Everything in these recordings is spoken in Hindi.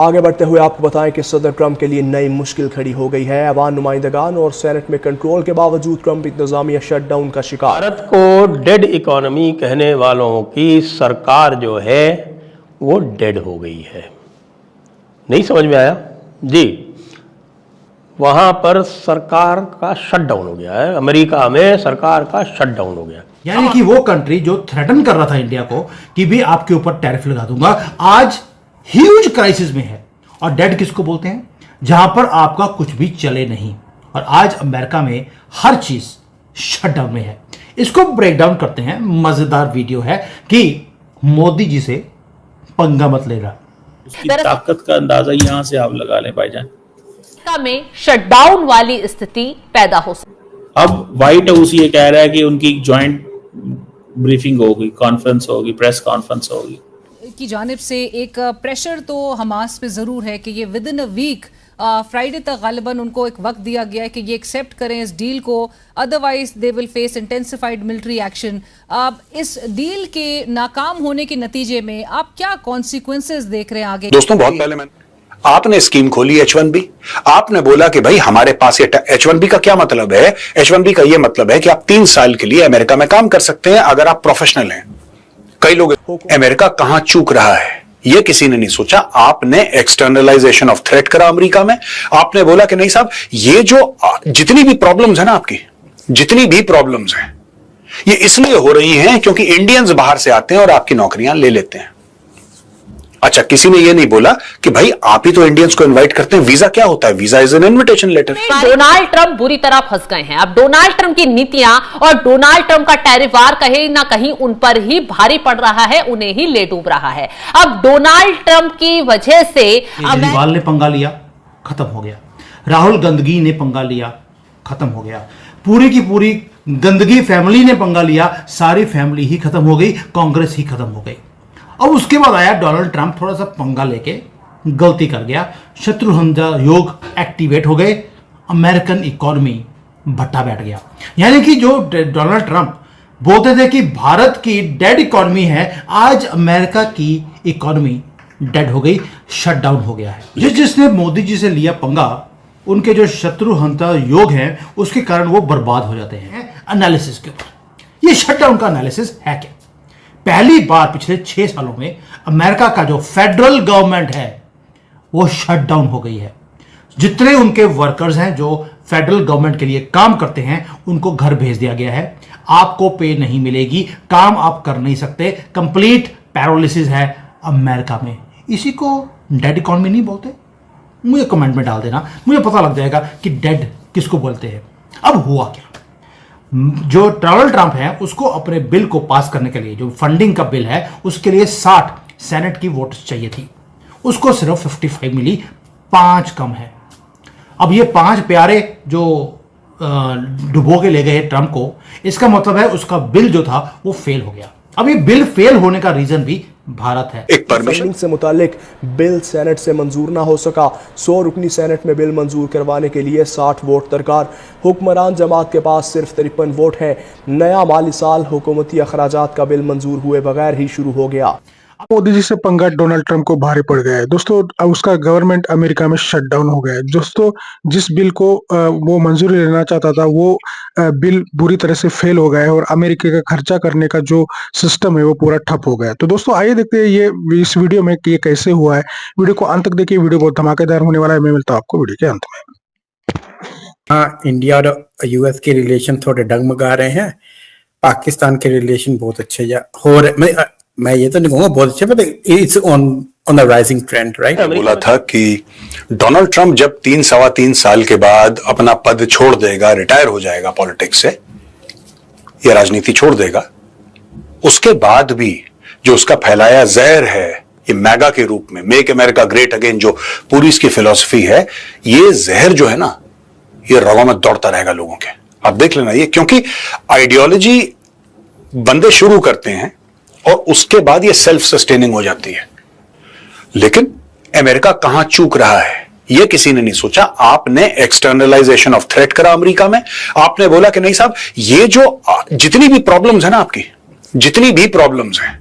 आगे बढ़ते हुए आपको बताएं कि सदर ट्रंप के लिए नई मुश्किल खड़ी हो गई है। अवान नुमाइंदगान और सेनेट में कंट्रोल के बावजूद ट्रंप इंतजामिया शटडाउन का शिकार। भारत को डेड इकोनॉमी कहने वालों की सरकार जो है वो डेड हो गई है। नहीं समझ में आया जी? वहां पर सरकार का शटडाउन हो गया है। अमेरिका में सरकार का शटडाउन हो गया। यानी कि वो कंट्री जो थ्रेटन कर रहा था इंडिया को कि भी आपके ऊपर टैरिफ लगा दूंगा, आज ह्यूज क्राइसिस में है। और डेड किसको बोलते हैं? जहां पर आपका कुछ भी चले नहीं। और आज अमेरिका में हर चीज शटडाउन में है। इसको ब्रेक डाउन करते हैं। मजेदार वीडियो है कि मोदी जी से पंगा मत लेना। उसकी ताकत का अंदाजा यहां से आप लगा लें भाईजान। में शटडाउन वाली स्थिति पैदा हो सकती। अब व्हाइट हाउस ये कह रहा है कि उनकी ज्वाइंट ब्रीफिंग होगी, कॉन्फ्रेंस होगी, प्रेस कॉन्फ्रेंस होगी। की जानिब से एक प्रेशर तो हमास पे ज़रूर है कि ये within a week Friday तक गालिबन उनको एक वक्त दिया गया है कि ये एक्सेप्ट करें इस डील को, otherwise they will face intensified military action. इस डील के नाकाम होने के नतीजे में आप क्या कॉन्सिक्वेंसेस देख रहे हैं आगे? दोस्तों, बहुत पहले आपने स्कीम खोली H1B। आपने बोला कि भाई हमारे पास ये H1B का क्या मतलब है? H1B का ये मतलब है कि आप 3 साल के लिए अमेरिका में काम कर सकते हैं अगर आप प्रोफेशनल हैं। कई लोग अमेरिका कहां चूक रहा है ये किसी ने नहीं सोचा। आपने एक्सटर्नलाइजेशन ऑफ थ्रेट करा अमेरिका में। आपने बोला कि नहीं साहब, ये जो जितनी भी प्रॉब्लम्स है ना, आपकी जितनी भी प्रॉब्लम्स हैं, ये इसलिए हो रही हैं क्योंकि इंडियंस बाहर से आते हैं और आपकी नौकरियां ले लेते हैं। अच्छा, किसी ने ये नहीं बोला कि भाई आप ही तो इंडियंस को इनवाइट करते हैं। वीजा क्या होता है? Visa is an invitation letter. Donald Trump बुरी तरह फंस गए हैं। अब डोनाल्ड ट्रंप की नीतियां और डोनाल्ड ट्रंप का टैरिफ वार कहीं ना कहीं उन पर ही भारी पड़ रहा है, उन्हें ही ले डूब रहा है। अब डोनाल्ड ट्रंप की वजह से केजरीवाल ने पंगा लिया, खत्म हो गया। राहुल गंदगी ने पंगा लिया, खत्म हो गया। पूरी की पूरी गंदगी फैमिली ने पंगा लिया, सारी फैमिली ही खत्म हो गई, कांग्रेस ही खत्म हो गई। अब उसके बाद आया डोनाल्ड ट्रंप, थोड़ा सा पंगा लेके गलती कर गया, शत्रुघ्न योग एक्टिवेट हो गए, अमेरिकन इकोनॉमी भट्टा बैठ गया। यानी कि जो डोनाल्ड ट्रंप बोलते थे कि भारत की डेड इकोनॉमी है, आज अमेरिका की इकोनॉमी डेड हो गई, शटडाउन हो गया है। जिसने मोदी जी से लिया पंगा, उनके जो शत्रुघ्न योग हैं उसके कारण वो बर्बाद हो जाते हैं। एनालिसिस के ऊपर ये शटडाउन का एनालिसिस है क्या? पहली बार पिछले 6 सालों में अमेरिका का जो फेडरल गवर्नमेंट है वो शट डाउन हो गई है। जितने उनके वर्कर्स हैं जो फेडरल गवर्नमेंट के लिए काम करते हैं, उनको घर भेज दिया गया है। आपको पे नहीं मिलेगी, काम आप कर नहीं सकते, कंप्लीट पैरालिसिस है अमेरिका में। इसी को डेड इकोनॉमी नहीं बोलते? मुझे कमेंट में डाल देना, मुझे पता लग जाएगा कि डेड किसको बोलते हैं। अब हुआ क्या? जो डोनाल्ड ट्रंप है उसको अपने बिल को पास करने के लिए, जो फंडिंग का बिल है, उसके लिए 60 सेनेट की वोट्स चाहिए थी। उसको सिर्फ 55 मिली, 5 कम है। अब ये 5 प्यारे जो डुबो के ले गए ट्रंप को, इसका मतलब है उसका बिल जो था वो फेल हो गया। अब ये बिल फेल होने का रीजन भी भारत है। एक परमिशन से मुतालिक बिल सेनेट से मंजूर ना हो सका। 100 रुकनी सेनेट में बिल मंजूर करवाने के लिए 60 वोट दरकार। हुक्मरान जमात के पास सिर्फ 53 वोट हैं। नया माली साल हुकूमती अखराजात का बिल मंजूर हुए बगैर ही शुरू हो गया। मोदी जी से पंगा डोनाल्ड ट्रंप को भारी पड़ गया है दोस्तों। अब उसका गवर्नमेंट अमेरिका में शट डाउन हो गया है दोस्तों। जिस बिल को वो मंजूरी लेना चाहता था, वो बिल बुरी तरह से फेल हो गया है और अमेरिका का खर्चा करने का जो सिस्टम है वो पूरा ठप हो गया है। तो दोस्तों आइए देखते हैं ये इस वीडियो में कि ये कैसे हुआ है। वीडियो को अंत तक देखिए, वीडियो बहुत धमाकेदार होने वाला है। मैं मिलता हूँ आपको वीडियो के अंत में। हाँ, इंडिया और यूएस के रिलेशन थोड़े डगमगा रहे हैं। पाकिस्तान के रिलेशन बहुत अच्छे हो रहे, मैं ये तो नहीं कहूंगा बहुत अच्छे, but it's on the rising trend, right. बोला था कि डोनाल्ड ट्रंप जब 3-3.25 साल के बाद अपना पद छोड़ देगा, रिटायर हो जाएगा पॉलिटिक्स से, या राजनीति छोड़ देगा, उसके बाद भी जो उसका फैलाया जहर है, ये मैगा के रूप में, मेक अमेरिका ग्रेट अगेन, जो पूरी इसकी फिलॉसफी है, ये जहर जो है ना, ये रगों में दौड़ता रहेगा लोगों के। आप देख लेना ये, क्योंकि आइडियोलॉजी बंदे शुरू करते हैं और उसके बाद ये सेल्फ सस्टेनिंग हो जाती है। लेकिन अमेरिका कहां चूक रहा है ये किसी ने नहीं सोचा। आपने एक्सटर्नलाइजेशन ऑफ थ्रेट करा अमेरिका में। आपने बोला कि नहीं साहब, ये जो जितनी भी प्रॉब्लम्स है ना, आपकी जितनी भी प्रॉब्लम्स हैं,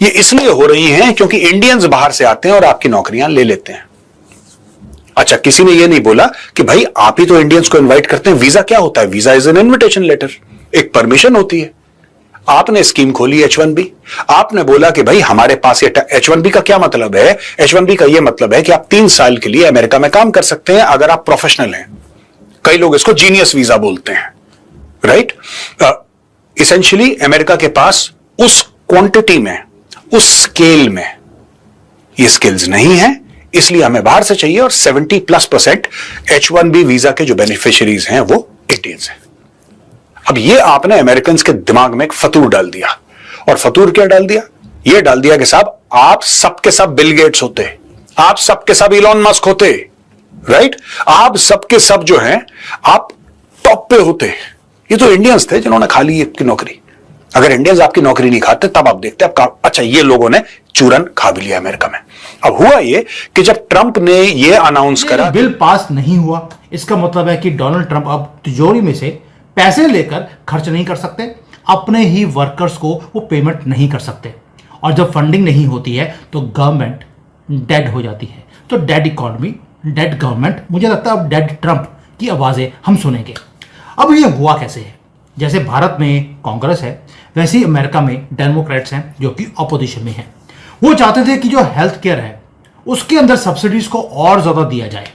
ये इसलिए हो रही हैं क्योंकि इंडियंस बाहर से आते हैं और आपकी नौकरियां ले लेते हैं। अच्छा, किसी ने ये नहीं बोला कि भाई आप ही तो इंडियंस को इनवाइट करते हैं। वीजा क्या होता है? Visa is an invitation letter, एक परमिशन होती है। आपने स्कीम खोली H1B, आपने बोला कि भाई हमारे पास ये H1B का क्या मतलब है? H1B का ये मतलब है कि आप 3 साल के लिए अमेरिका में काम कर सकते हैं अगर आप प्रोफेशनल हैं। कई लोग इसको जीनियस वीजा बोलते हैं, राइट? इसेंशियली अमेरिका के पास उस क्वांटिटी में, उस स्केल में ये स्किल्स नहीं है, इसलिए हमें बाहर से चाहिए। और 70+% H1B वीजा के जो बेनिफिशियरीज हैं वो इंडियंस हैं। अब ये आपने अमेरिकन के दिमाग में एक फतूर डाल दिया। और फतूर क्या डाल दिया? ये डाल दिया कि साहब आप सबके सब बिल गेट्स होते, आप सबके सब इलॉन मस्क होते, राइट? आप सबके सब जो हैं आप टॉप पे होते। ये तो इंडियंस थे जिन्होंने खा ली आपकी नौकरी। अगर इंडियंस आपकी नौकरी नहीं खाते तब आप देखते अच्छा ये लोगों ने चूरन खा भी लिया अमेरिका में। अब हुआ ये कि जब ट्रंप ने ये अनाउंस करा, बिल पास नहीं हुआ, इसका मतलब है कि डोनाल्ड ट्रंप अब तिजोरी में से पैसे लेकर खर्च नहीं कर सकते, अपने ही वर्कर्स को वो पेमेंट नहीं कर सकते। और जब फंडिंग नहीं होती है तो गवर्नमेंट डेड हो जाती है। तो डेड इकोनॉमी, डेड गवर्नमेंट, मुझे लगता है अब डेड ट्रंप की आवाज़ें हम सुनेंगे। अब ये हुआ कैसे है? जैसे भारत में कांग्रेस है, वैसे ही अमेरिका में डेमोक्रेट्स हैं जो कि अपोजिशन में हैं। वो चाहते थे कि जो हेल्थ केयर है उसके अंदर सब्सिडीज को और ज़्यादा दिया जाए।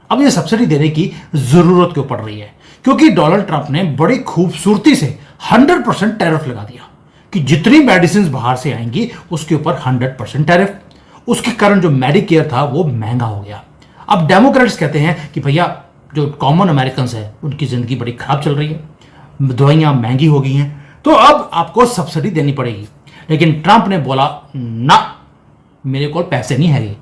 अब ये सब्सिडी देने की ज़रूरत क्यों पड़ रही है? क्योंकि डोनाल्ड ट्रंप ने बड़ी खूबसूरती से 100% टैरिफ लगा दिया कि जितनी मेडिसिन बाहर से आएंगी उसके ऊपर 100% टैरिफ। उसके कारण जो मेडिकेयर था वो महंगा हो गया। अब डेमोक्रेट्स कहते हैं कि भैया जो कॉमन अमेरिकन है उनकी ज़िंदगी बड़ी खराब चल रही है, दवाइयाँ महंगी हो गई हैं, तो अब आपको सब्सिडी देनी पड़ेगी। लेकिन ट्रंप ने बोला ना, मेरे को पैसे नहीं है।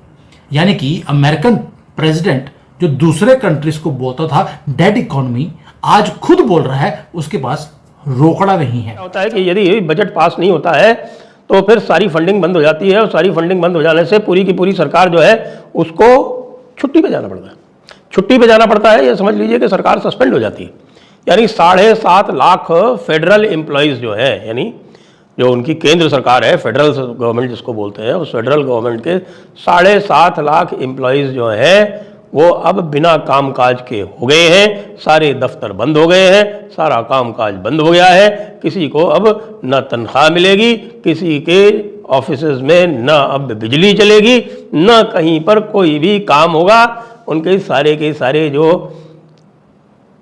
यानी कि अमेरिकन प्रेसिडेंट जो दूसरे कंट्रीज को बोलता था डेड इकोनॉमी, आज खुद बोल रहा है उसके पास रोकड़ा नहीं है। होता है कि यदि बजट पास नहीं होता है तो फिर सारी फंडिंग बंद हो जाती है, और सारी फंडिंग बंद हो जाने से पूरी की पूरी सरकार जो है उसको छुट्टी पे जाना पड़ता है। छुट्टी पे जाना पड़ता है, ये समझ लीजिए कि सरकार सस्पेंड हो जाती है। यानी 7.5 लाख फेडरल एम्प्लॉयज़ जो है, यानी जो उनकी केंद्र सरकार है, फेडरल गवर्नमेंट जिसको बोलते हैं, उस फेडरल गवर्नमेंट के 7.5 लाख एम्प्लॉयज़ जो हैं वो अब बिना कामकाज के हो गए हैं। सारे दफ्तर बंद हो गए हैं, सारा कामकाज बंद हो गया है। किसी को अब न तनख्वाह मिलेगी, किसी के ऑफिसेज में न अब बिजली चलेगी, न कहीं पर कोई भी काम होगा। उनके सारे के सारे जो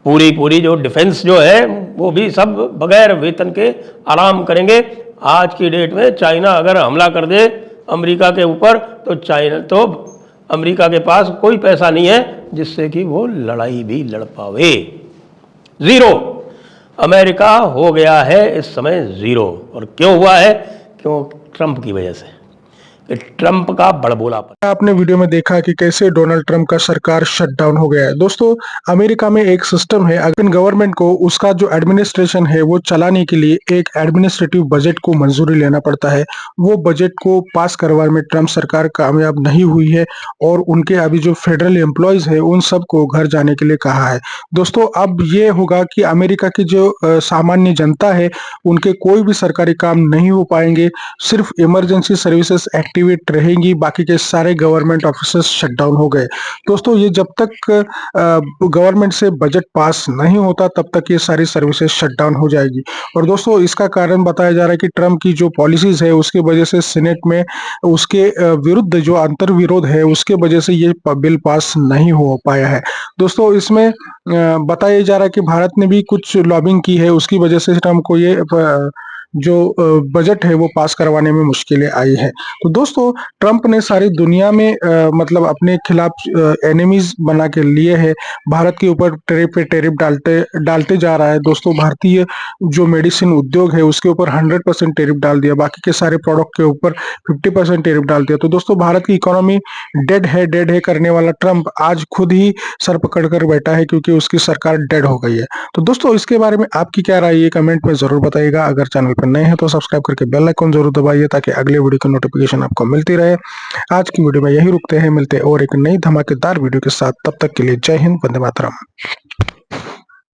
पूरी जो डिफेंस जो है वो भी सब बगैर वेतन के आराम करेंगे। आज की डेट में चाइना अगर हमला कर दे अमेरिका के ऊपर तो अमेरिका के पास कोई पैसा नहीं है जिससे कि वो लड़ाई भी लड़ पावे। ज़ीरो। अमेरिका हो गया है इस समय ज़ीरो। और क्यों हुआ है? क्यों? ट्रंप की वजह से। ट्रंप का बड़बोलापन। आपने वीडियो में देखा कि कैसे डोनाल्ड ट्रंप का सरकार शट डाउन हो गया है। दोस्तों, अमेरिका में एक सिस्टम है, अगर गवर्नमेंट को उसका जो एडमिनिस्ट्रेशन है वो चलाने के लिए एक एडमिनिस्ट्रेटिव बजट को मंजूरी लेना पड़ता है। वो बजट को पास करवाने में ट्रंप सरकार कामयाब नहीं हुई है और उनके अभी जो फेडरल एम्प्लॉयज है उन सबको घर जाने के लिए कहा है। दोस्तों, अब ये होगा कि अमेरिका की जो सामान्य जनता है उनके कोई भी सरकारी काम नहीं हो पाएंगे, सिर्फ इमरजेंसी सर्विसेज एक्टिवेट रहेंगी, बाकी के सारे गवर्नमेंट ऑफिसेस शट डाउन हो गए। दोस्तों, ये जब तक गवर्नमेंट से बजट पास नहीं होता तब तक ये सारी सर्विसेज शट डाउन हो जाएगी। और दोस्तों, इसका कारण बताया जा रहा है कि ट्रंप की जो पॉलिसीज है उसकी वजह से सीनेट में उसके विरुद्ध जो अंतर्विरोध है उसके वजह से ये बिल पास नहीं हो पाया है। दोस्तों, इसमें बताया जा रहा है कि भारत ने भी कुछ लॉबिंग की है, उसकी वजह से ट्रंप को ये जो बजट है वो पास करवाने में मुश्किलें आई है। तो दोस्तों, ट्रंप ने सारी दुनिया में मतलब अपने खिलाफ एनिमीज बना के लिए है। भारत के ऊपर टेरिफ पे टेरिफ डालते जा रहा है। दोस्तों, भारतीय जो मेडिसिन उद्योग है उसके ऊपर 100% टेरिफ डाल दिया, बाकी के सारे प्रोडक्ट के ऊपर 50% टेरिफ डाल दिया। तो दोस्तों, भारत की इकोनॉमी डेड है करने वाला ट्रंप आज खुद ही सर पकड़ कर बैठा है क्योंकि उसकी सरकार डेड हो गई है। तो दोस्तों, इसके बारे में आपकी क्या राय है कमेंट में जरूर बताइएगा। अगर चैनल पर नए हैं तो सब्सक्राइब करके बेल आइकन जरूर दबाइए ताकि अगले वीडियो की नोटिफिकेशन आपको मिलती रहे। आज की वीडियो में यही रुकते हैं, मिलते हैं और एक नई धमाकेदार वीडियो के साथ। तब तक के लिए जय हिंद, वंदे मातरम।